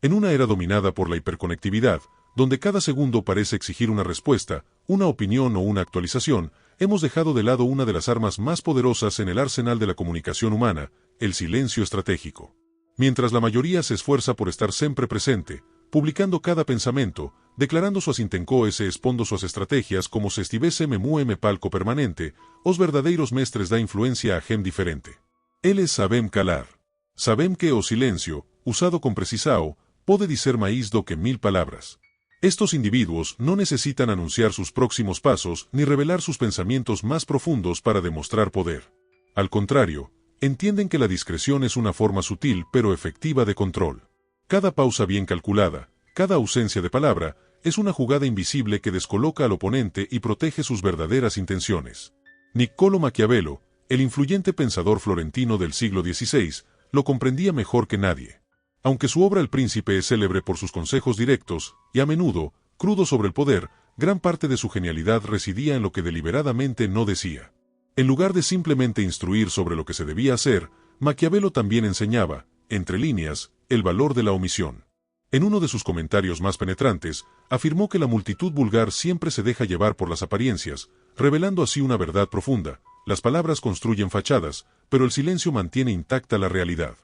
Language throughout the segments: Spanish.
En una era dominada por la hiperconectividad, donde cada segundo parece exigir una respuesta, una opinión o una actualización, hemos dejado de lado una de las armas más poderosas en el arsenal de la comunicación humana, el silencio estratégico. Mientras la mayoría se esfuerza por estar siempre presente, publicando cada pensamento, declarando suas intencoes e expondo suas estrategias como se estivesse memueme palco permanente, os verdadeiros mestres da influencia a gem diferente. Eles sabem calar. Sabem que o silencio, usado con precisao, pode dizer máis do que 1000 palabras. Estos individuos no necesitan anunciar sus próximos pasos ni revelar sus pensamientos más profundos para demostrar poder. Al contrario, entienden que la discreción es una forma sutil pero efectiva de control. Cada pausa bien calculada, cada ausencia de palabra, es una jugada invisible que descoloca al oponente y protege sus verdaderas intenciones. Niccolò Maquiavelo, el influyente pensador florentino del siglo XVI, lo comprendía mejor que nadie. Aunque su obra El Príncipe es célebre por sus consejos directos, y a menudo, crudos sobre el poder, gran parte de su genialidad residía en lo que deliberadamente no decía. En lugar de simplemente instruir sobre lo que se debía hacer, Maquiavelo también enseñaba, entre líneas, el valor de la omisión. En uno de sus comentarios más penetrantes, afirmó que la multitud vulgar siempre se deja llevar por las apariencias, revelando así una verdad profunda. Las palabras construyen fachadas, pero el silencio mantiene intacta la realidad.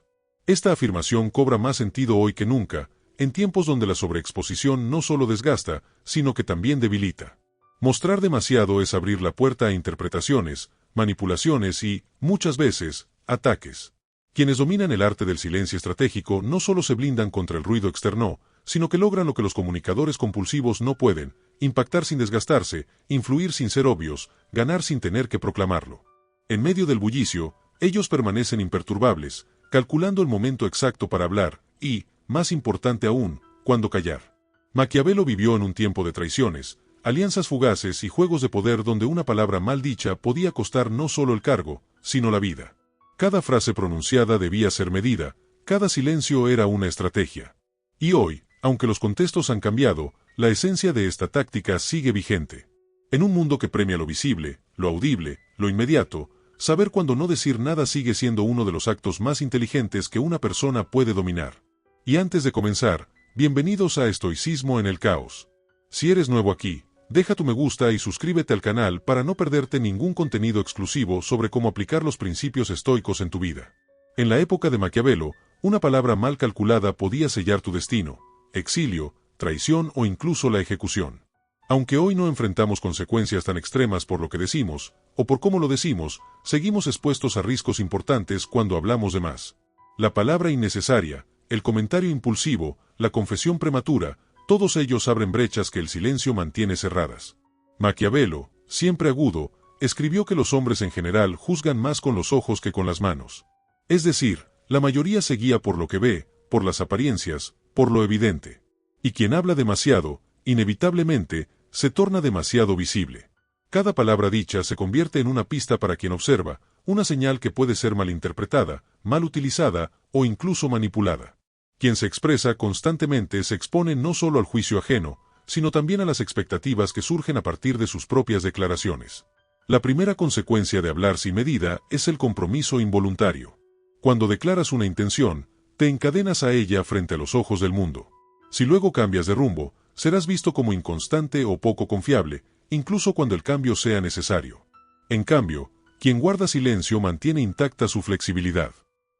Esta afirmación cobra más sentido hoy que nunca, en tiempos donde la sobreexposición no solo desgasta, sino que también debilita. Mostrar demasiado es abrir la puerta a interpretaciones, manipulaciones y, muchas veces, ataques. Quienes dominan el arte del silencio estratégico no solo se blindan contra el ruido externo, sino que logran lo que los comunicadores compulsivos no pueden: impactar sin desgastarse, influir sin ser obvios, ganar sin tener que proclamarlo. En medio del bullicio, ellos permanecen imperturbables, calculando el momento exacto para hablar, y, más importante aún, cuándo callar. Maquiavelo vivió en un tiempo de traiciones, alianzas fugaces y juegos de poder donde una palabra mal dicha podía costar no solo el cargo, sino la vida. Cada frase pronunciada debía ser medida, cada silencio era una estrategia. Y hoy, aunque los contextos han cambiado, la esencia de esta táctica sigue vigente. En un mundo que premia lo visible, lo audible, lo inmediato, saber cuándo no decir nada sigue siendo uno de los actos más inteligentes que una persona puede dominar. Y antes de comenzar, bienvenidos a Estoicismo en el Caos. Si eres nuevo aquí, deja tu me gusta y suscríbete al canal para no perderte ningún contenido exclusivo sobre cómo aplicar los principios estoicos en tu vida. En la época de Maquiavelo, una palabra mal calculada podía sellar tu destino, exilio, traición o incluso la ejecución. Aunque hoy no enfrentamos consecuencias tan extremas por lo que decimos, o por cómo lo decimos, seguimos expuestos a riesgos importantes cuando hablamos de más. La palabra innecesaria, el comentario impulsivo, la confesión prematura, todos ellos abren brechas que el silencio mantiene cerradas. Maquiavelo, siempre agudo, escribió que los hombres en general juzgan más con los ojos que con las manos. Es decir, la mayoría se guía por lo que ve, por las apariencias, por lo evidente. Y quien habla demasiado, inevitablemente, se torna demasiado visible. Cada palabra dicha se convierte en una pista para quien observa, una señal que puede ser malinterpretada, mal utilizada o incluso manipulada. Quien se expresa constantemente se expone no solo al juicio ajeno, sino también a las expectativas que surgen a partir de sus propias declaraciones. La primera consecuencia de hablar sin medida es el compromiso involuntario. Cuando declaras una intención, te encadenas a ella frente a los ojos del mundo. Si luego cambias de rumbo, serás visto como inconstante o poco confiable, incluso cuando el cambio sea necesario. En cambio, quien guarda silencio mantiene intacta su flexibilidad.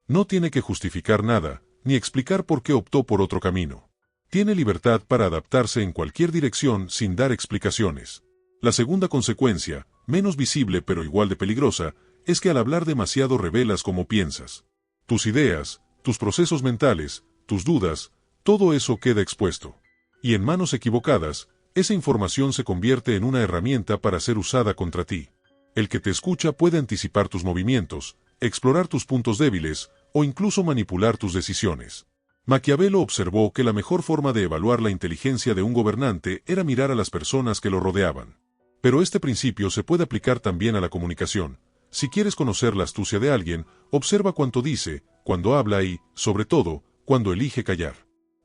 No tiene que justificar nada, ni explicar por qué optó por otro camino. Tiene libertad para adaptarse en cualquier dirección sin dar explicaciones. La segunda consecuencia, menos visible pero igual de peligrosa, es que al hablar demasiado revelas cómo piensas. Tus ideas, tus procesos mentales, tus dudas, todo eso queda expuesto. Y en manos equivocadas, esa información se convierte en una herramienta para ser usada contra ti. El que te escucha puede anticipar tus movimientos, explorar tus puntos débiles, o incluso manipular tus decisiones. Maquiavelo observó que la mejor forma de evaluar la inteligencia de un gobernante era mirar a las personas que lo rodeaban. Pero este principio se puede aplicar también a la comunicación. Si quieres conocer la astucia de alguien, observa cuánto dice, cuándo habla y, sobre todo, cuando elige callar.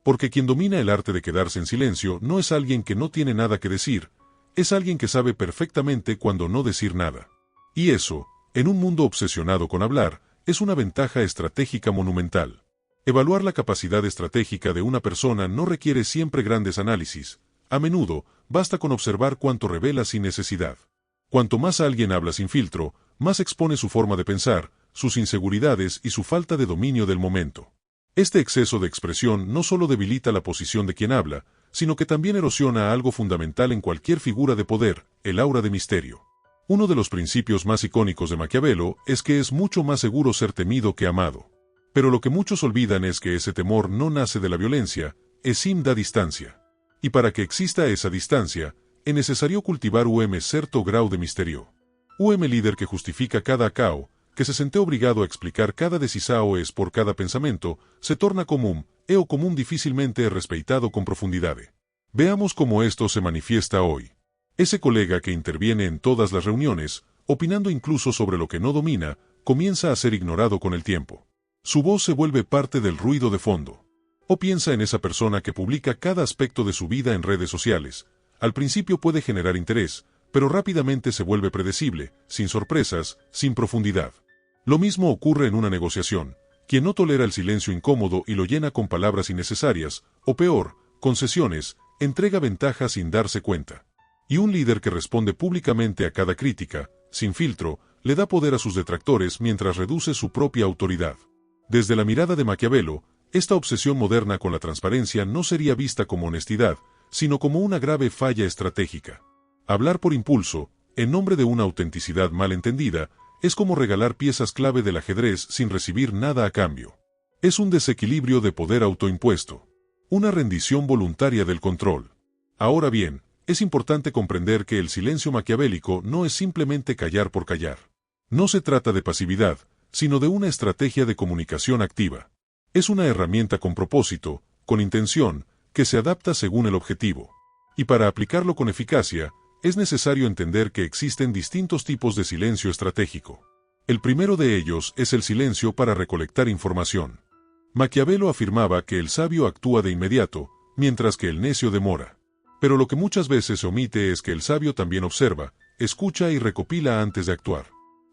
Porque quien domina el arte de quedarse en silencio no es alguien que no tiene nada que decir, es alguien que sabe perfectamente cuándo no decir nada. Y eso, en un mundo obsesionado con hablar, es una ventaja estratégica monumental. Evaluar la capacidad estratégica de una persona no requiere siempre grandes análisis. A menudo, basta con observar cuánto revela sin necesidad. Cuanto más alguien habla sin filtro, más expone su forma de pensar, sus inseguridades y su falta de dominio del momento. Este exceso de expresión no solo debilita la posición de quien habla, sino que también erosiona algo fundamental en cualquier figura de poder, el aura de misterio. Uno de los principios más icónicos de Maquiavelo es que es mucho más seguro ser temido que amado. Pero lo que muchos olvidan es que ese temor no nace de la violencia, esim da distancia. Y para que exista esa distancia, es necesario cultivar certo grau de misterio. Líder que justifica cada acao, que se sente obrigado a explicar cada decisao es por cada pensamento, se torna común, o común difícilmente es respeitado con profundidad. Veamos cómo esto se manifiesta hoy. Ese colega que interviene en todas las reuniones, opinando incluso sobre lo que no domina, comienza a ser ignorado con el tiempo. Su voz se vuelve parte del ruido de fondo. O piensa en esa persona que publica cada aspecto de su vida en redes sociales. Al principio puede generar interés, pero rápidamente se vuelve predecible, sin sorpresas, sin profundidad. Lo mismo ocurre en una negociación. Quien no tolera el silencio incómodo y lo llena con palabras innecesarias, o peor, concesiones, entrega ventaja sin darse cuenta. Y un líder que responde públicamente a cada crítica, sin filtro, le da poder a sus detractores mientras reduce su propia autoridad. Desde la mirada de Maquiavelo, esta obsesión moderna con la transparencia no sería vista como honestidad, sino como una grave falla estratégica. Hablar por impulso, en nombre de una autenticidad mal entendida, es como regalar piezas clave del ajedrez sin recibir nada a cambio. Es un desequilibrio de poder autoimpuesto. Una rendición voluntaria del control. Ahora bien, es importante comprender que el silencio maquiavélico no es simplemente callar por callar. No se trata de pasividad, sino de una estrategia de comunicación activa. Es una herramienta con propósito, con intención, que se adapta según el objetivo. Y para aplicarlo con eficacia, es necesario entender que existen distintos tipos de silencio estratégico. El primero de ellos es el silencio para recolectar información. Maquiavelo afirmaba que el sabio actúa de inmediato, mientras que el necio demora. Pero lo que muchas veces se omite es que el sabio también observa, escucha y recopila antes de actuar.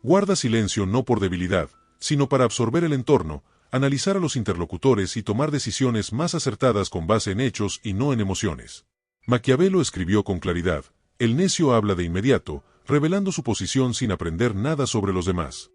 Guarda silencio no por debilidad, sino para absorber el entorno, analizar a los interlocutores y tomar decisiones más acertadas con base en hechos y no en emociones. Maquiavelo escribió con claridad: el necio habla de inmediato, revelando su posición sin aprender nada sobre los demás.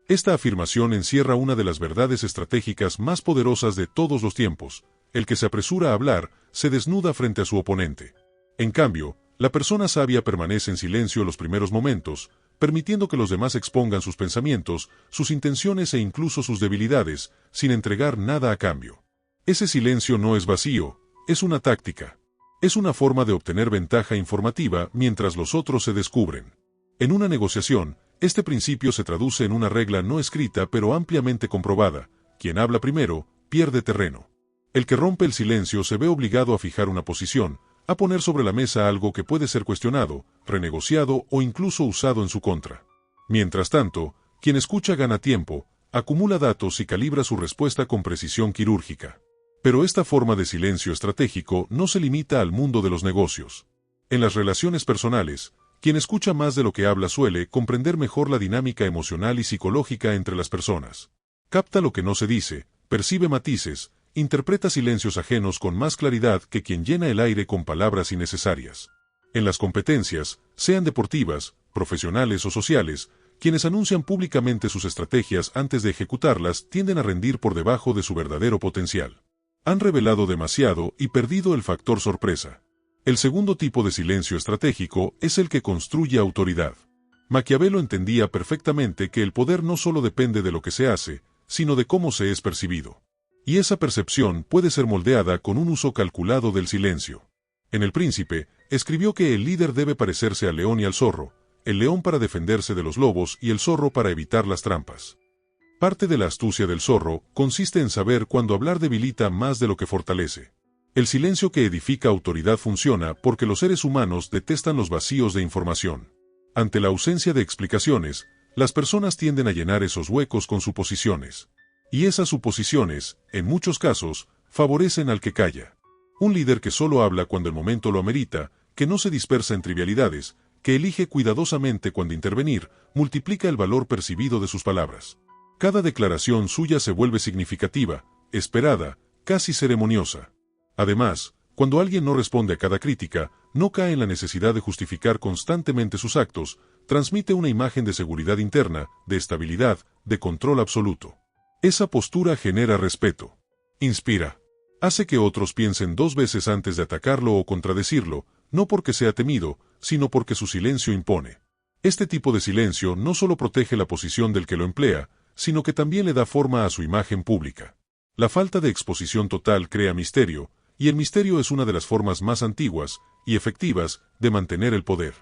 Esta afirmación encierra una de las verdades estratégicas más poderosas de todos los tiempos. El que se apresura a hablar, se desnuda frente a su oponente. En cambio, la persona sabia permanece en silencio los primeros momentos, permitiendo que los demás expongan sus pensamientos, sus intenciones e incluso sus debilidades, sin entregar nada a cambio. Ese silencio no es vacío, es una táctica. Es una forma de obtener ventaja informativa mientras los otros se descubren. En una negociación, este principio se traduce en una regla no escrita pero ampliamente comprobada: quien habla primero, pierde terreno. El que rompe el silencio se ve obligado a fijar una posición, a poner sobre la mesa algo que puede ser cuestionado, renegociado o incluso usado en su contra. Mientras tanto, quien escucha gana tiempo, acumula datos y calibra su respuesta con precisión quirúrgica. Pero esta forma de silencio estratégico no se limita al mundo de los negocios. En las relaciones personales, quien escucha más de lo que habla suele comprender mejor la dinámica emocional y psicológica entre las personas. Capta lo que no se dice, percibe matices, interpreta silencios ajenos con más claridad que quien llena el aire con palabras innecesarias. En las competencias, sean deportivas, profesionales o sociales, quienes anuncian públicamente sus estrategias antes de ejecutarlas tienden a rendir por debajo de su verdadero potencial. Han revelado demasiado y perdido el factor sorpresa. El segundo tipo de silencio estratégico es el que construye autoridad. Maquiavelo entendía perfectamente que el poder no solo depende de lo que se hace, sino de cómo se es percibido. Y esa percepción puede ser moldeada con un uso calculado del silencio. En El Príncipe, escribió que el líder debe parecerse al león y al zorro, el león para defenderse de los lobos y el zorro para evitar las trampas. Parte de la astucia del zorro consiste en saber cuándo hablar debilita más de lo que fortalece. El silencio que edifica autoridad funciona porque los seres humanos detestan los vacíos de información. Ante la ausencia de explicaciones, las personas tienden a llenar esos huecos con suposiciones. Y esas suposiciones, en muchos casos, favorecen al que calla. Un líder que solo habla cuando el momento lo amerita, que no se dispersa en trivialidades, que elige cuidadosamente cuándo intervenir, multiplica el valor percibido de sus palabras. Cada declaración suya se vuelve significativa, esperada, casi ceremoniosa. Además, cuando alguien no responde a cada crítica, no cae en la necesidad de justificar constantemente sus actos, transmite una imagen de seguridad interna, de estabilidad, de control absoluto. Esa postura genera respeto. Inspira. Hace que otros piensen dos veces antes de atacarlo o contradecirlo, no porque sea temido, sino porque su silencio impone. Este tipo de silencio no solo protege la posición del que lo emplea, sino que también le da forma a su imagen pública. La falta de exposición total crea misterio, y el misterio es una de las formas más antiguas y efectivas de mantener el poder.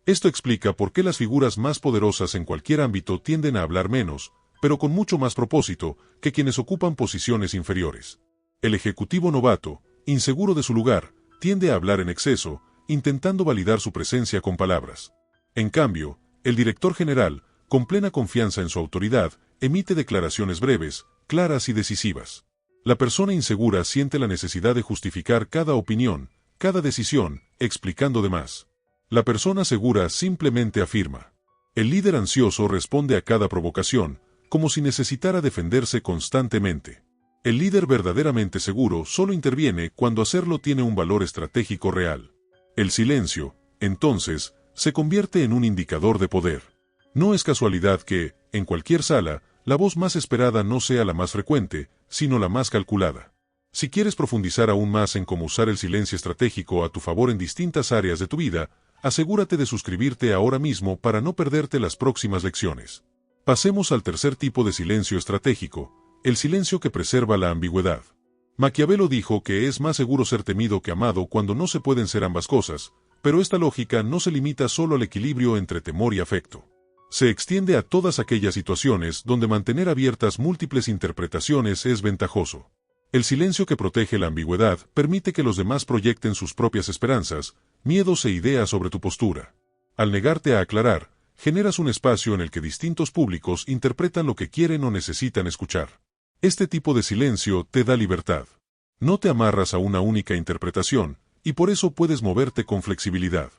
Esto explica por qué las figuras más poderosas en cualquier ámbito tienden a hablar menos, pero con mucho más propósito, que quienes ocupan posiciones inferiores. El ejecutivo novato, inseguro de su lugar, tiende a hablar en exceso, intentando validar su presencia con palabras. En cambio, el director general, con plena confianza en su autoridad, emite declaraciones breves, claras y decisivas. La persona insegura siente la necesidad de justificar cada opinión, cada decisión, explicando de más. La persona segura simplemente afirma. El líder ansioso responde a cada provocación, como si necesitara defenderse constantemente. El líder verdaderamente seguro solo interviene cuando hacerlo tiene un valor estratégico real. El silencio, entonces, se convierte en un indicador de poder. No es casualidad que, en cualquier sala, la voz más esperada no sea la más frecuente, sino la más calculada. Si quieres profundizar aún más en cómo usar el silencio estratégico a tu favor en distintas áreas de tu vida, asegúrate de suscribirte ahora mismo para no perderte las próximas lecciones. Pasemos al tercer tipo de silencio estratégico, el silencio que preserva la ambigüedad. Maquiavelo dijo que es más seguro ser temido que amado cuando no se pueden ser ambas cosas, pero esta lógica no se limita solo al equilibrio entre temor y afecto. Se extiende a todas aquellas situaciones donde mantener abiertas múltiples interpretaciones es ventajoso. El silencio que protege la ambigüedad permite que los demás proyecten sus propias esperanzas, miedos e ideas sobre tu postura. Al negarte a aclarar, generas un espacio en el que distintos públicos interpretan lo que quieren o necesitan escuchar. Este tipo de silencio te da libertad. No te amarras a una única interpretación, y por eso puedes moverte con flexibilidad.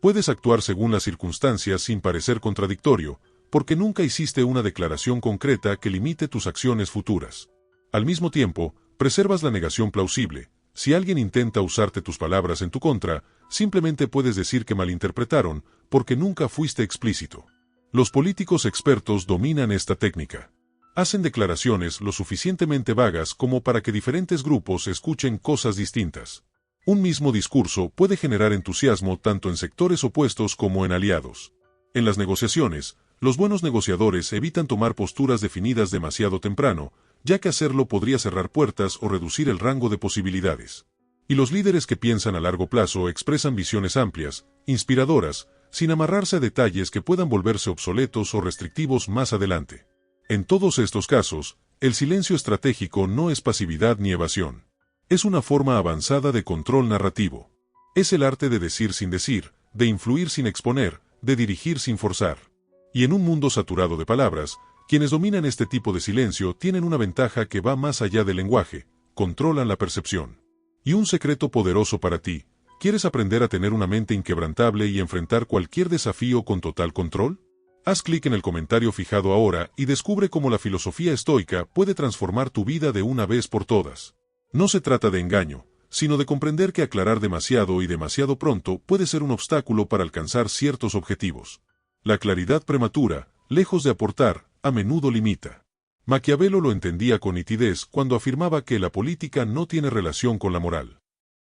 Puedes actuar según las circunstancias sin parecer contradictorio, porque nunca hiciste una declaración concreta que limite tus acciones futuras. Al mismo tiempo, preservas la negación plausible. Si alguien intenta usarte tus palabras en tu contra, simplemente puedes decir que malinterpretaron, porque nunca fuiste explícito. Los políticos expertos dominan esta técnica. Hacen declaraciones lo suficientemente vagas como para que diferentes grupos escuchen cosas distintas. Un mismo discurso puede generar entusiasmo tanto en sectores opuestos como en aliados. En las negociaciones, los buenos negociadores evitan tomar posturas definidas demasiado temprano, ya que hacerlo podría cerrar puertas o reducir el rango de posibilidades. Y los líderes que piensan a largo plazo expresan visiones amplias, inspiradoras, sin amarrarse a detalles que puedan volverse obsoletos o restrictivos más adelante. En todos estos casos, el silencio estratégico no es pasividad ni evasión. Es una forma avanzada de control narrativo. Es el arte de decir sin decir, de influir sin exponer, de dirigir sin forzar. Y en un mundo saturado de palabras, quienes dominan este tipo de silencio tienen una ventaja que va más allá del lenguaje, controlan la percepción. Y un secreto poderoso para ti, ¿quieres aprender a tener una mente inquebrantable y enfrentar cualquier desafío con total control? Haz clic en el comentario fijado ahora y descubre cómo la filosofía estoica puede transformar tu vida de una vez por todas. No se trata de engaño, sino de comprender que aclarar demasiado y demasiado pronto puede ser un obstáculo para alcanzar ciertos objetivos. La claridad prematura, lejos de aportar, a menudo limita. Maquiavelo lo entendía con nitidez cuando afirmaba que la política no tiene relación con la moral.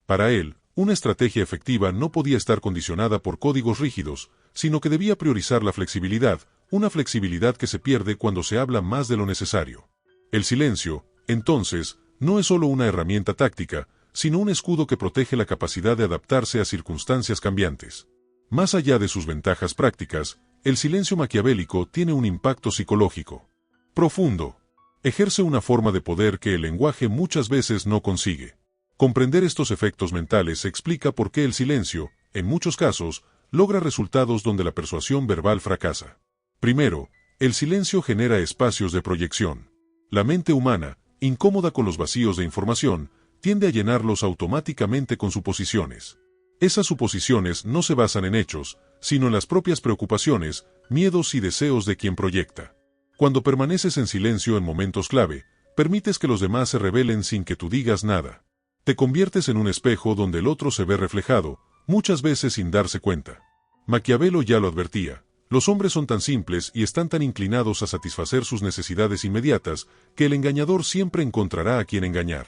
Para él, una estrategia efectiva no podía estar condicionada por códigos rígidos, sino que debía priorizar la flexibilidad, una flexibilidad que se pierde cuando se habla más de lo necesario. El silencio, entonces, no es solo una herramienta táctica, sino un escudo que protege la capacidad de adaptarse a circunstancias cambiantes. Más allá de sus ventajas prácticas, el silencio maquiavélico tiene un impacto psicológico profundo. Ejerce una forma de poder que el lenguaje muchas veces no consigue. Comprender estos efectos mentales explica por qué el silencio, en muchos casos, logra resultados donde la persuasión verbal fracasa. Primero, el silencio genera espacios de proyección. La mente humana, incómoda con los vacíos de información, tiende a llenarlos automáticamente con suposiciones. Esas suposiciones no se basan en hechos, sino en las propias preocupaciones, miedos y deseos de quien proyecta. Cuando permaneces en silencio en momentos clave, Permites que los demás se rebelen sin que tú digas nada. Te conviertes en un espejo donde el otro se ve reflejado, muchas veces sin darse cuenta. Maquiavelo ya lo advertía. Los hombres son tan simples y están tan inclinados a satisfacer sus necesidades inmediatas que el engañador siempre encontrará a quien engañar.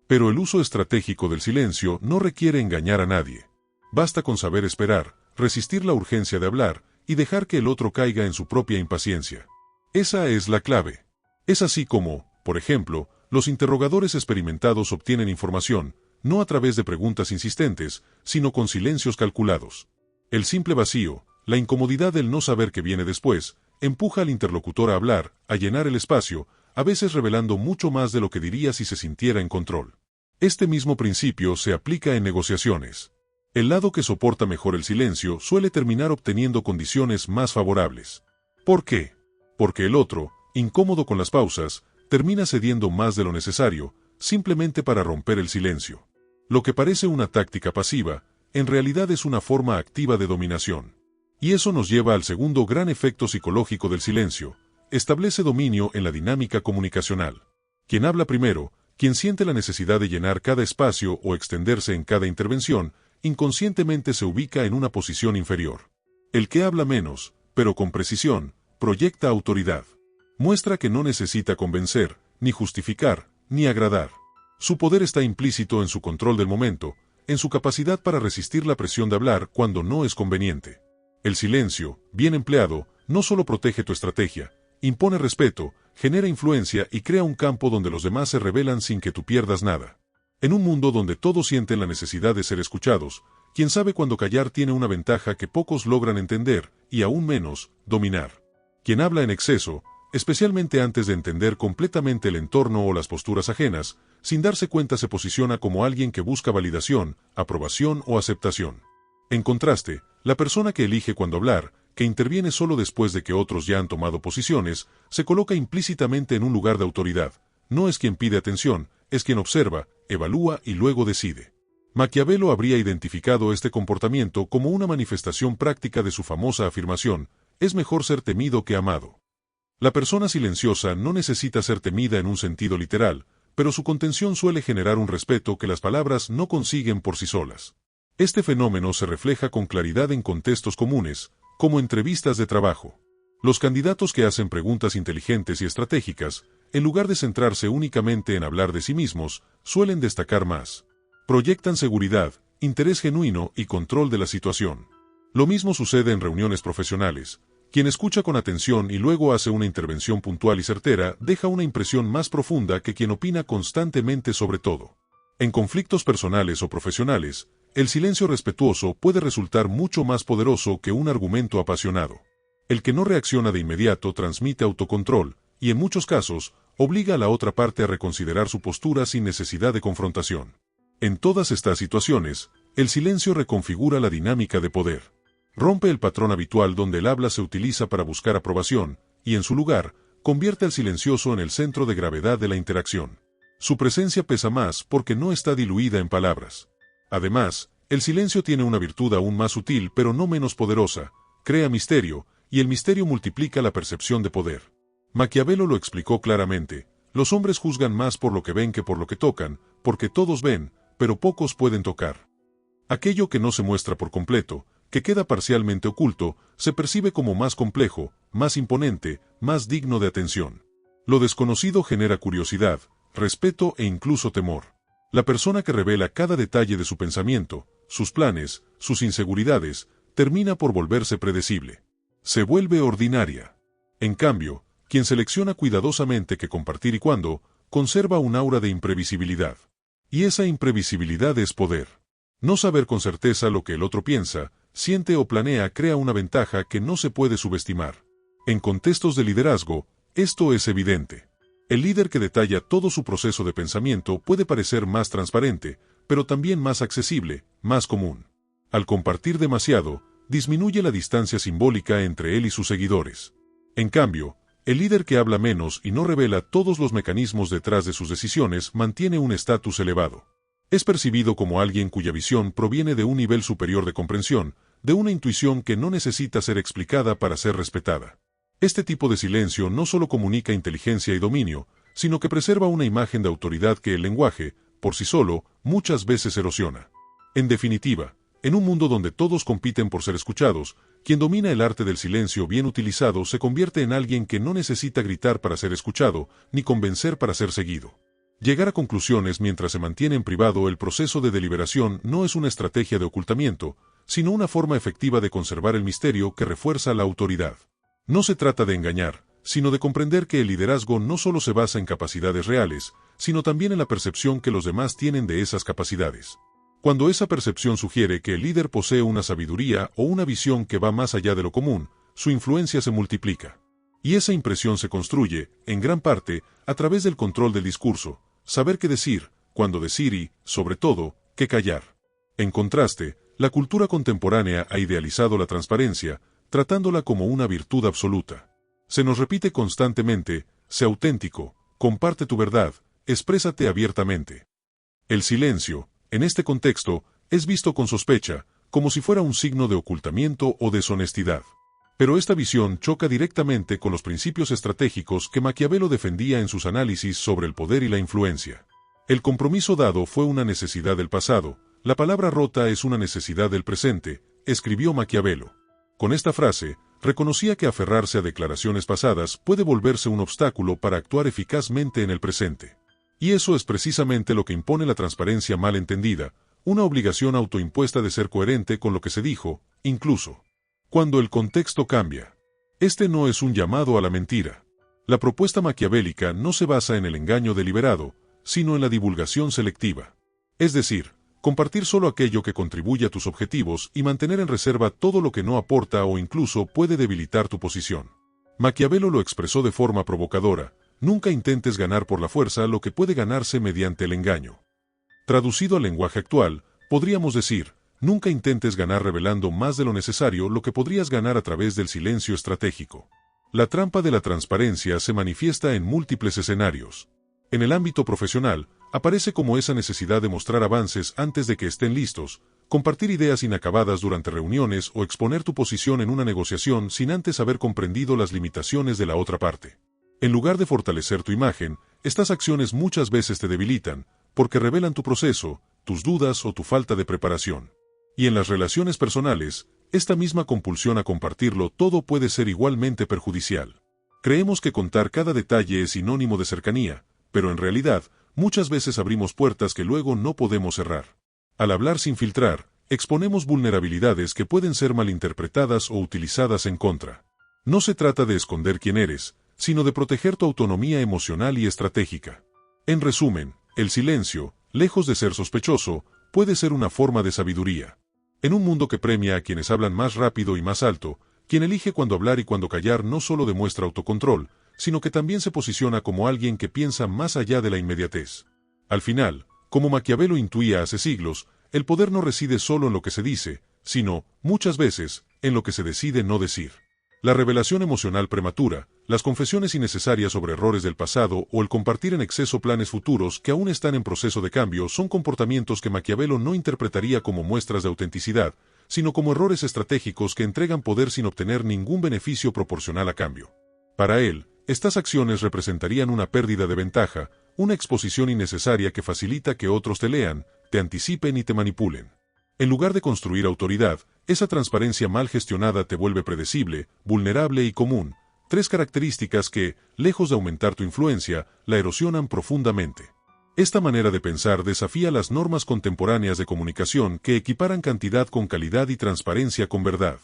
Pero el uso estratégico del silencio no requiere engañar a nadie. Basta con saber esperar, resistir la urgencia de hablar y dejar que el otro caiga en su propia impaciencia. Esa es la clave. Es así como, por ejemplo, los interrogadores experimentados obtienen información, no a través de preguntas insistentes, sino con silencios calculados. El simple vacío, la incomodidad del no saber qué viene después, empuja al interlocutor a hablar, a llenar el espacio, a veces revelando mucho más de lo que diría si se sintiera en control. Este mismo principio se aplica en negociaciones. El lado que soporta mejor el silencio suele terminar obteniendo condiciones más favorables. ¿Por qué? Porque el otro, incómodo con las pausas, termina cediendo más de lo necesario, simplemente para romper el silencio. Lo que parece una táctica pasiva, en realidad es una forma activa de dominación. Y eso nos lleva al segundo gran efecto psicológico del silencio: establece dominio en la dinámica comunicacional. Quien habla primero, quien siente la necesidad de llenar cada espacio o extenderse en cada intervención, inconscientemente se ubica en una posición inferior. El que habla menos, pero con precisión, proyecta autoridad. Muestra que no necesita convencer, ni justificar, ni agradar. Su poder está implícito en su control del momento, en su capacidad para resistir la presión de hablar cuando no es conveniente. El silencio, bien empleado, no solo protege tu estrategia, impone respeto, genera influencia y crea un campo donde los demás se rebelan sin que tú pierdas nada. En un mundo donde todos sienten la necesidad de ser escuchados, quien sabe cuándo callar tiene una ventaja que pocos logran entender, y aún menos, dominar. Quien habla en exceso, especialmente antes de entender completamente el entorno o las posturas ajenas, sin darse cuenta se posiciona como alguien que busca validación, aprobación o aceptación. En contraste, la persona que elige cuándo hablar, que interviene solo después de que otros ya han tomado posiciones, se coloca implícitamente en un lugar de autoridad. No es quien pide atención, es quien observa, evalúa y luego decide. Maquiavelo habría identificado este comportamiento como una manifestación práctica de su famosa afirmación: es mejor ser temido que amado. La persona silenciosa no necesita ser temida en un sentido literal, pero su contención suele generar un respeto que las palabras no consiguen por sí solas. Este fenómeno se refleja con claridad en contextos comunes, como entrevistas de trabajo. Los candidatos que hacen preguntas inteligentes y estratégicas, en lugar de centrarse únicamente en hablar de sí mismos, suelen destacar más. Proyectan seguridad, interés genuino y control de la situación. Lo mismo sucede en reuniones profesionales. Quien escucha con atención y luego hace una intervención puntual y certera deja una impresión más profunda que quien opina constantemente sobre todo. En conflictos personales o profesionales, el silencio respetuoso puede resultar mucho más poderoso que un argumento apasionado. El que no reacciona de inmediato transmite autocontrol, y en muchos casos, obliga a la otra parte a reconsiderar su postura sin necesidad de confrontación. En todas estas situaciones, el silencio reconfigura la dinámica de poder. Rompe el patrón habitual donde el habla se utiliza para buscar aprobación, y en su lugar, convierte al silencioso en el centro de gravedad de la interacción. Su presencia pesa más porque no está diluida en palabras. Además, el silencio tiene una virtud aún más sutil pero no menos poderosa: crea misterio, y el misterio multiplica la percepción de poder. Maquiavelo lo explicó claramente: los hombres juzgan más por lo que ven que por lo que tocan, porque todos ven, pero pocos pueden tocar. Aquello que no se muestra por completo, que queda parcialmente oculto, se percibe como más complejo, más imponente, más digno de atención. Lo desconocido genera curiosidad, respeto e incluso temor. La persona que revela cada detalle de su pensamiento, sus planes, sus inseguridades, termina por volverse predecible. Se vuelve ordinaria. En cambio, quien selecciona cuidadosamente qué compartir y cuándo, conserva un aura de imprevisibilidad. Y esa imprevisibilidad es poder. No saber con certeza lo que el otro piensa, siente o planea crea una ventaja que no se puede subestimar. En contextos de liderazgo, esto es evidente. El líder que detalla todo su proceso de pensamiento puede parecer más transparente, pero también más accesible, más común. Al compartir demasiado, disminuye la distancia simbólica entre él y sus seguidores. En cambio, el líder que habla menos y no revela todos los mecanismos detrás de sus decisiones mantiene un estatus elevado. Es percibido como alguien cuya visión proviene de un nivel superior de comprensión, de una intuición que no necesita ser explicada para ser respetada. Este tipo de silencio no solo comunica inteligencia y dominio, sino que preserva una imagen de autoridad que el lenguaje, por sí solo, muchas veces erosiona. En definitiva, en un mundo donde todos compiten por ser escuchados, quien domina el arte del silencio bien utilizado se convierte en alguien que no necesita gritar para ser escuchado, ni convencer para ser seguido. Llegar a conclusiones mientras se mantiene en privado el proceso de deliberación no es una estrategia de ocultamiento, sino una forma efectiva de conservar el misterio que refuerza la autoridad. No se trata de engañar, sino de comprender que el liderazgo no solo se basa en capacidades reales, sino también en la percepción que los demás tienen de esas capacidades. Cuando esa percepción sugiere que el líder posee una sabiduría o una visión que va más allá de lo común, su influencia se multiplica. Y esa impresión se construye, en gran parte, a través del control del discurso, saber qué decir, cuándo decir y, sobre todo, qué callar. En contraste, la cultura contemporánea ha idealizado la transparencia, tratándola como una virtud absoluta. Se nos repite constantemente, sé auténtico, comparte tu verdad, exprésate abiertamente. El silencio, en este contexto, es visto con sospecha, como si fuera un signo de ocultamiento o deshonestidad. Pero esta visión choca directamente con los principios estratégicos que Maquiavelo defendía en sus análisis sobre el poder y la influencia. El compromiso dado fue una necesidad del pasado, la palabra rota es una necesidad del presente, escribió Maquiavelo. Con esta frase, reconocía que aferrarse a declaraciones pasadas puede volverse un obstáculo para actuar eficazmente en el presente. Y eso es precisamente lo que impone la transparencia mal entendida, una obligación autoimpuesta de ser coherente con lo que se dijo, incluso cuando el contexto cambia. Este no es un llamado a la mentira. La propuesta maquiavélica no se basa en el engaño deliberado, sino en la divulgación selectiva. Es decir, compartir solo aquello que contribuye a tus objetivos y mantener en reserva todo lo que no aporta o incluso puede debilitar tu posición. Maquiavelo lo expresó de forma provocadora: nunca intentes ganar por la fuerza lo que puede ganarse mediante el engaño. Traducido al lenguaje actual, podríamos decir, nunca intentes ganar revelando más de lo necesario lo que podrías ganar a través del silencio estratégico. La trampa de la transparencia se manifiesta en múltiples escenarios. En el ámbito profesional, aparece como esa necesidad de mostrar avances antes de que estén listos, compartir ideas inacabadas durante reuniones o exponer tu posición en una negociación sin antes haber comprendido las limitaciones de la otra parte. En lugar de fortalecer tu imagen, estas acciones muchas veces te debilitan, porque revelan tu proceso, tus dudas o tu falta de preparación. Y en las relaciones personales, esta misma compulsión a compartirlo todo puede ser igualmente perjudicial. Creemos que contar cada detalle es sinónimo de cercanía, pero en realidad, muchas veces abrimos puertas que luego no podemos cerrar. Al hablar sin filtrar, exponemos vulnerabilidades que pueden ser malinterpretadas o utilizadas en contra. No se trata de esconder quién eres, sino de proteger tu autonomía emocional y estratégica. En resumen, el silencio, lejos de ser sospechoso, puede ser una forma de sabiduría. En un mundo que premia a quienes hablan más rápido y más alto, quien elige cuándo hablar y cuándo callar no solo demuestra autocontrol, sino que también se posiciona como alguien que piensa más allá de la inmediatez. Al final, como Maquiavelo intuía hace siglos, el poder no reside solo en lo que se dice, sino, muchas veces, en lo que se decide no decir. La revelación emocional prematura, las confesiones innecesarias sobre errores del pasado o el compartir en exceso planes futuros que aún están en proceso de cambio son comportamientos que Maquiavelo no interpretaría como muestras de autenticidad, sino como errores estratégicos que entregan poder sin obtener ningún beneficio proporcional a cambio. Para él, estas acciones representarían una pérdida de ventaja, una exposición innecesaria que facilita que otros te lean, te anticipen y te manipulen. En lugar de construir autoridad, esa transparencia mal gestionada te vuelve predecible, vulnerable y común, tres características que, lejos de aumentar tu influencia, la erosionan profundamente. Esta manera de pensar desafía las normas contemporáneas de comunicación que equiparan cantidad con calidad y transparencia con verdad.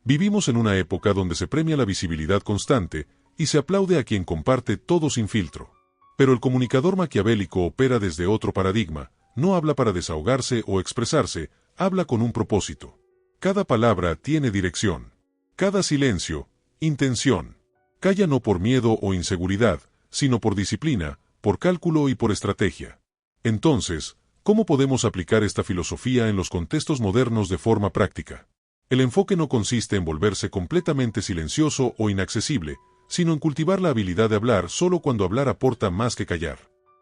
Vivimos en una época donde se premia la visibilidad constante y se aplaude a quien comparte todo sin filtro. Pero el comunicador maquiavélico opera desde otro paradigma, no habla para desahogarse o expresarse, habla con un propósito. Cada palabra tiene dirección. Cada silencio, intención. Calla no por miedo o inseguridad, sino por disciplina, por cálculo y por estrategia. Entonces, ¿cómo podemos aplicar esta filosofía en los contextos modernos de forma práctica? El enfoque no consiste en volverse completamente silencioso o inaccesible, sino en cultivar la habilidad de hablar solo cuando hablar aporta más que callar.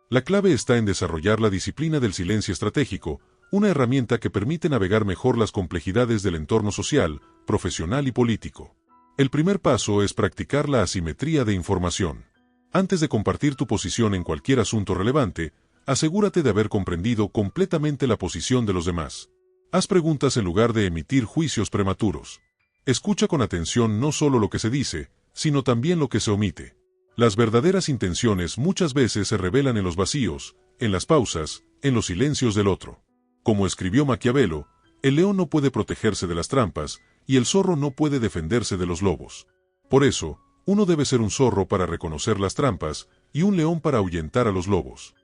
La clave está en desarrollar la disciplina del silencio estratégico, una herramienta que permite navegar mejor las complejidades del entorno social, profesional y político. El primer paso es practicar la asimetría de información. Antes de compartir tu posición en cualquier asunto relevante, asegúrate de haber comprendido completamente la posición de los demás. Haz preguntas en lugar de emitir juicios prematuros. Escucha con atención no solo lo que se dice, sino también lo que se omite. Las verdaderas intenciones muchas veces se revelan en los vacíos, en las pausas, en los silencios del otro. Como escribió Maquiavelo, el león no puede protegerse de las trampas, y el zorro no puede defenderse de los lobos. Por eso, uno debe ser un zorro para reconocer las trampas, y un león para ahuyentar a los lobos.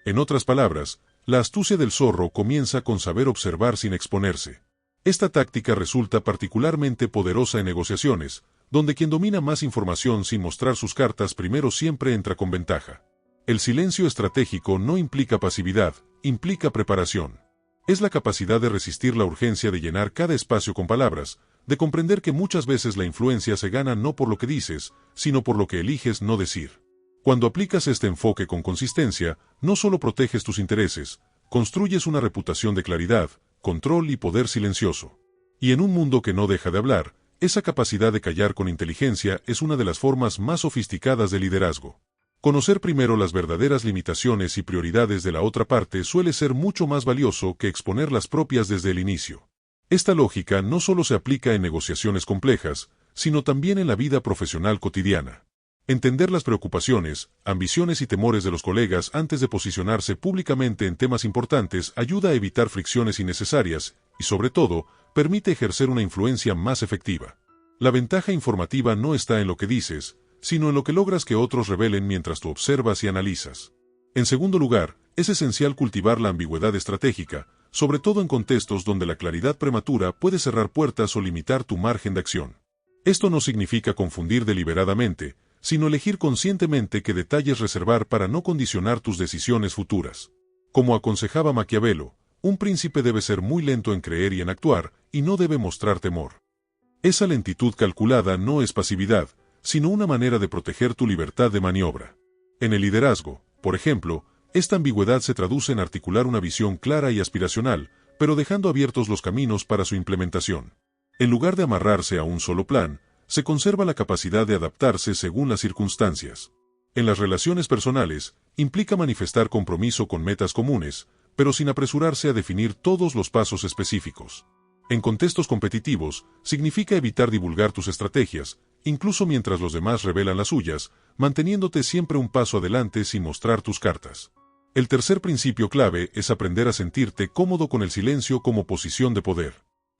En otras palabras, la astucia del zorro comienza con saber observar sin exponerse. Esta táctica resulta particularmente poderosa en negociaciones, donde quien domina más información sin mostrar sus cartas primero siempre entra con ventaja. El silencio estratégico no implica pasividad, implica preparación. Es la capacidad de resistir la urgencia de llenar cada espacio con palabras, de comprender que muchas veces la influencia se gana no por lo que dices, sino por lo que eliges no decir. Cuando aplicas este enfoque con consistencia, no solo proteges tus intereses, construyes una reputación de claridad, control y poder silencioso. Y en un mundo que no deja de hablar, esa capacidad de callar con inteligencia es una de las formas más sofisticadas de liderazgo. Conocer primero las verdaderas limitaciones y prioridades de la otra parte suele ser mucho más valioso que exponer las propias desde el inicio. Esta lógica no solo se aplica en negociaciones complejas, sino también en la vida profesional cotidiana. Entender las preocupaciones, ambiciones y temores de los colegas antes de posicionarse públicamente en temas importantes ayuda a evitar fricciones innecesarias y, sobre todo, permite ejercer una influencia más efectiva. La ventaja informativa no está en lo que dices, sino en lo que logras que otros revelen mientras tú observas y analizas. En segundo lugar, es esencial cultivar la ambigüedad estratégica, sobre todo en contextos donde la claridad prematura puede cerrar puertas o limitar tu margen de acción. Esto no significa confundir deliberadamente, sino elegir conscientemente qué detalles reservar para no condicionar tus decisiones futuras. Como aconsejaba Maquiavelo, un príncipe debe ser muy lento en creer y en actuar, y no debe mostrar temor. Esa lentitud calculada no es pasividad, sino una manera de proteger tu libertad de maniobra. En el liderazgo, por ejemplo, esta ambigüedad se traduce en articular una visión clara y aspiracional, pero dejando abiertos los caminos para su implementación. En lugar de amarrarse a un solo plan, se conserva la capacidad de adaptarse según las circunstancias. En las relaciones personales, implica manifestar compromiso con metas comunes, pero sin apresurarse a definir todos los pasos específicos. En contextos competitivos, significa evitar divulgar tus estrategias, incluso mientras los demás revelan las suyas, manteniéndote siempre un paso adelante sin mostrar tus cartas. El tercer principio clave es aprender a sentirte cómodo con el silencio como posición de poder.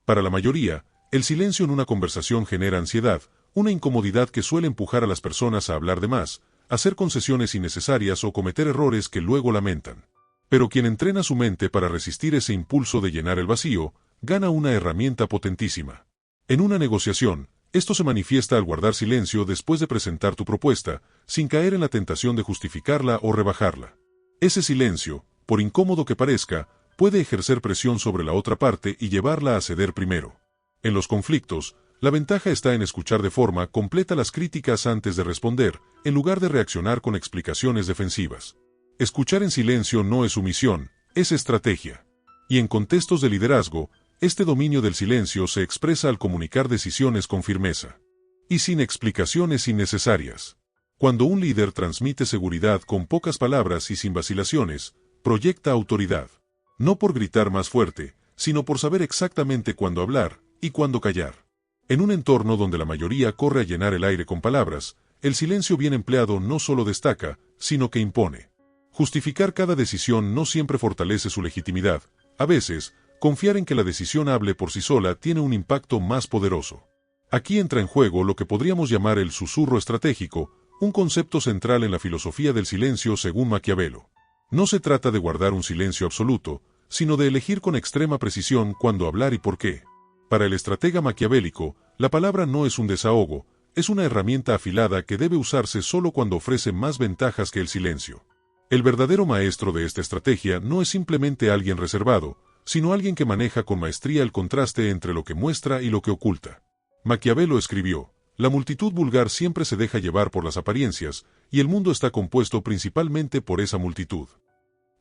Para la mayoría, el silencio en una conversación genera ansiedad, una incomodidad que suele empujar a las personas a hablar de más, hacer concesiones innecesarias o cometer errores que luego lamentan. Pero quien entrena su mente para resistir ese impulso de llenar el vacío, gana una herramienta potentísima. En una negociación, esto se manifiesta al guardar silencio después de presentar tu propuesta, sin caer en la tentación de justificarla o rebajarla. Ese silencio, por incómodo que parezca, puede ejercer presión sobre la otra parte y llevarla a ceder primero. En los conflictos, la ventaja está en escuchar de forma completa las críticas antes de responder, en lugar de reaccionar con explicaciones defensivas. Escuchar en silencio no es sumisión, es estrategia. Y en contextos de liderazgo, este dominio del silencio se expresa al comunicar decisiones con firmeza. Y sin explicaciones innecesarias. Cuando un líder transmite seguridad con pocas palabras y sin vacilaciones, proyecta autoridad. No por gritar más fuerte, sino por saber exactamente cuándo hablar y cuándo callar. En un entorno donde la mayoría corre a llenar el aire con palabras, el silencio bien empleado no solo destaca, sino que impone. Justificar cada decisión no siempre fortalece su legitimidad. A veces, confiar en que la decisión hable por sí sola tiene un impacto más poderoso. Aquí entra en juego lo que podríamos llamar el susurro estratégico, un concepto central en la filosofía del silencio según Maquiavelo. No se trata de guardar un silencio absoluto, sino de elegir con extrema precisión cuándo hablar y por qué. Para el estratega maquiavélico, la palabra no es un desahogo, es una herramienta afilada que debe usarse solo cuando ofrece más ventajas que el silencio. El verdadero maestro de esta estrategia no es simplemente alguien reservado, sino alguien que maneja con maestría el contraste entre lo que muestra y lo que oculta. Maquiavelo escribió: la multitud vulgar siempre se deja llevar por las apariencias, y el mundo está compuesto principalmente por esa multitud.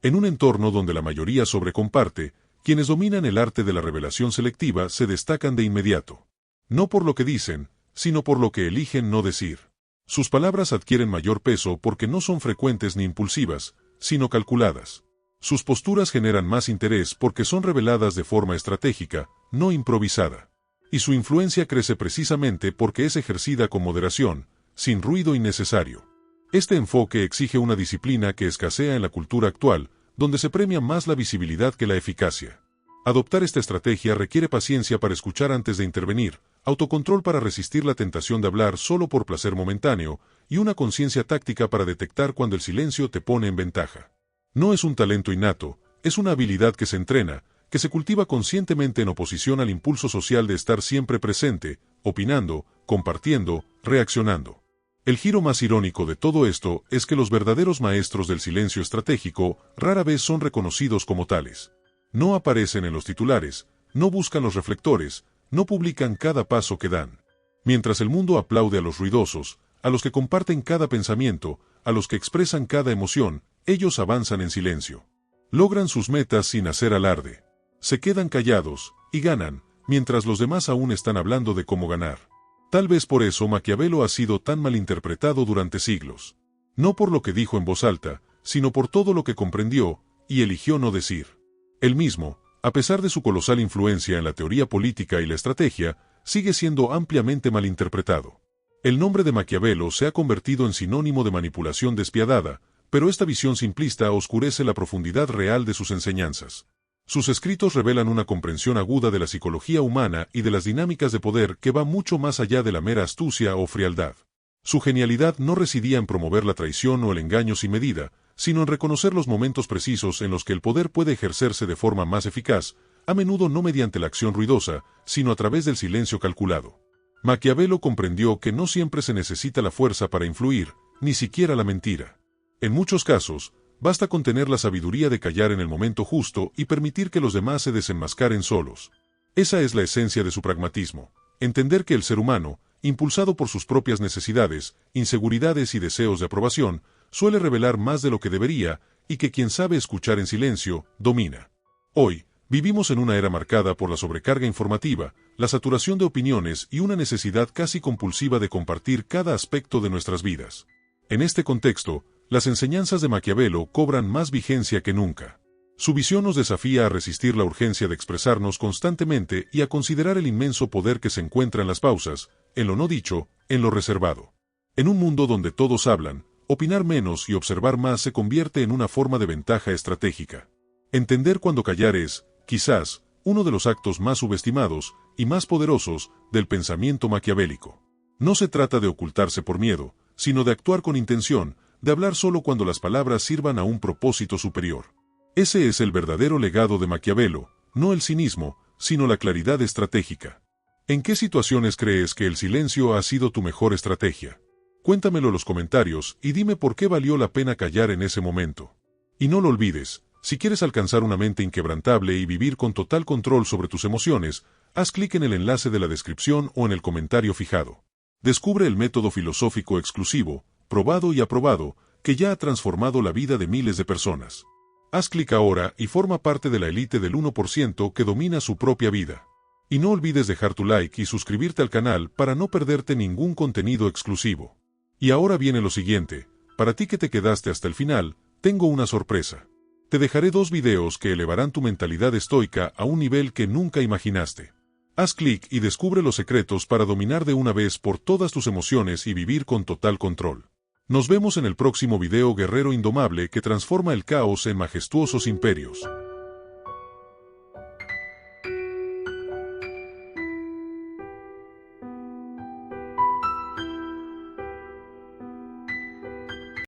En un entorno donde la mayoría sobrecomparte, quienes dominan el arte de la revelación selectiva se destacan de inmediato. No por lo que dicen, sino por lo que eligen no decir. Sus palabras adquieren mayor peso porque no son frecuentes ni impulsivas, sino calculadas. Sus posturas generan más interés porque son reveladas de forma estratégica, no improvisada. Y su influencia crece precisamente porque es ejercida con moderación, sin ruido innecesario. Este enfoque exige una disciplina que escasea en la cultura actual, donde se premia más la visibilidad que la eficacia. Adoptar esta estrategia requiere paciencia para escuchar antes de intervenir, autocontrol para resistir la tentación de hablar solo por placer momentáneo, y una conciencia táctica para detectar cuando el silencio te pone en ventaja. No es un talento innato, es una habilidad que se entrena, que se cultiva conscientemente en oposición al impulso social de estar siempre presente, opinando, compartiendo, reaccionando. El giro más irónico de todo esto es que los verdaderos maestros del silencio estratégico rara vez son reconocidos como tales. No aparecen en los titulares, no buscan los reflectores, no publican cada paso que dan. Mientras el mundo aplaude a los ruidosos, a los que comparten cada pensamiento, a los que expresan cada emoción, ellos avanzan en silencio. Logran sus metas sin hacer alarde. Se quedan callados, y ganan, mientras los demás aún están hablando de cómo ganar. Tal vez por eso Maquiavelo ha sido tan malinterpretado durante siglos. No por lo que dijo en voz alta, sino por todo lo que comprendió, y eligió no decir. Él mismo, a pesar de su colosal influencia en la teoría política y la estrategia, sigue siendo ampliamente malinterpretado. El nombre de Maquiavelo se ha convertido en sinónimo de manipulación despiadada, pero esta visión simplista oscurece la profundidad real de sus enseñanzas. Sus escritos revelan una comprensión aguda de la psicología humana y de las dinámicas de poder que va mucho más allá de la mera astucia o frialdad. Su genialidad no residía en promover la traición o el engaño sin medida, sino en reconocer los momentos precisos en los que el poder puede ejercerse de forma más eficaz, a menudo no mediante la acción ruidosa, sino a través del silencio calculado. Maquiavelo comprendió que no siempre se necesita la fuerza para influir, ni siquiera la mentira. En muchos casos, basta con tener la sabiduría de callar en el momento justo y permitir que los demás se desenmascaren solos. Esa es la esencia de su pragmatismo, entender que el ser humano, impulsado por sus propias necesidades, inseguridades y deseos de aprobación, suele revelar más de lo que debería, y que quien sabe escuchar en silencio, domina. Hoy, vivimos en una era marcada por la sobrecarga informativa, la saturación de opiniones y una necesidad casi compulsiva de compartir cada aspecto de nuestras vidas. En este contexto, las enseñanzas de Maquiavelo cobran más vigencia que nunca. Su visión nos desafía a resistir la urgencia de expresarnos constantemente y a considerar el inmenso poder que se encuentra en las pausas, en lo no dicho, en lo reservado. En un mundo donde todos hablan, opinar menos y observar más se convierte en una forma de ventaja estratégica. Entender cuándo callar es, quizás, uno de los actos más subestimados y más poderosos del pensamiento maquiavélico. No se trata de ocultarse por miedo, sino de actuar con intención, de hablar solo cuando las palabras sirvan a un propósito superior. Ese es el verdadero legado de Maquiavelo, no el cinismo, sino la claridad estratégica. ¿En qué situaciones crees que el silencio ha sido tu mejor estrategia? Cuéntamelo en los comentarios y dime por qué valió la pena callar en ese momento. Y no lo olvides, si quieres alcanzar una mente inquebrantable y vivir con total control sobre tus emociones, haz clic en el enlace de la descripción o en el comentario fijado. Descubre el método filosófico exclusivo, probado y aprobado, que ya ha transformado la vida de miles de personas. Haz clic ahora y forma parte de la élite del 1% que domina su propia vida. Y no olvides dejar tu like y suscribirte al canal para no perderte ningún contenido exclusivo. Y ahora viene lo siguiente, para ti que te quedaste hasta el final, tengo una sorpresa. Te dejaré 2 videos que elevarán tu mentalidad estoica a un nivel que nunca imaginaste. Haz clic y descubre los secretos para dominar de una vez por todas tus emociones y vivir con total control. Nos vemos en el próximo video guerrero indomable que transforma el caos en majestuosos imperios.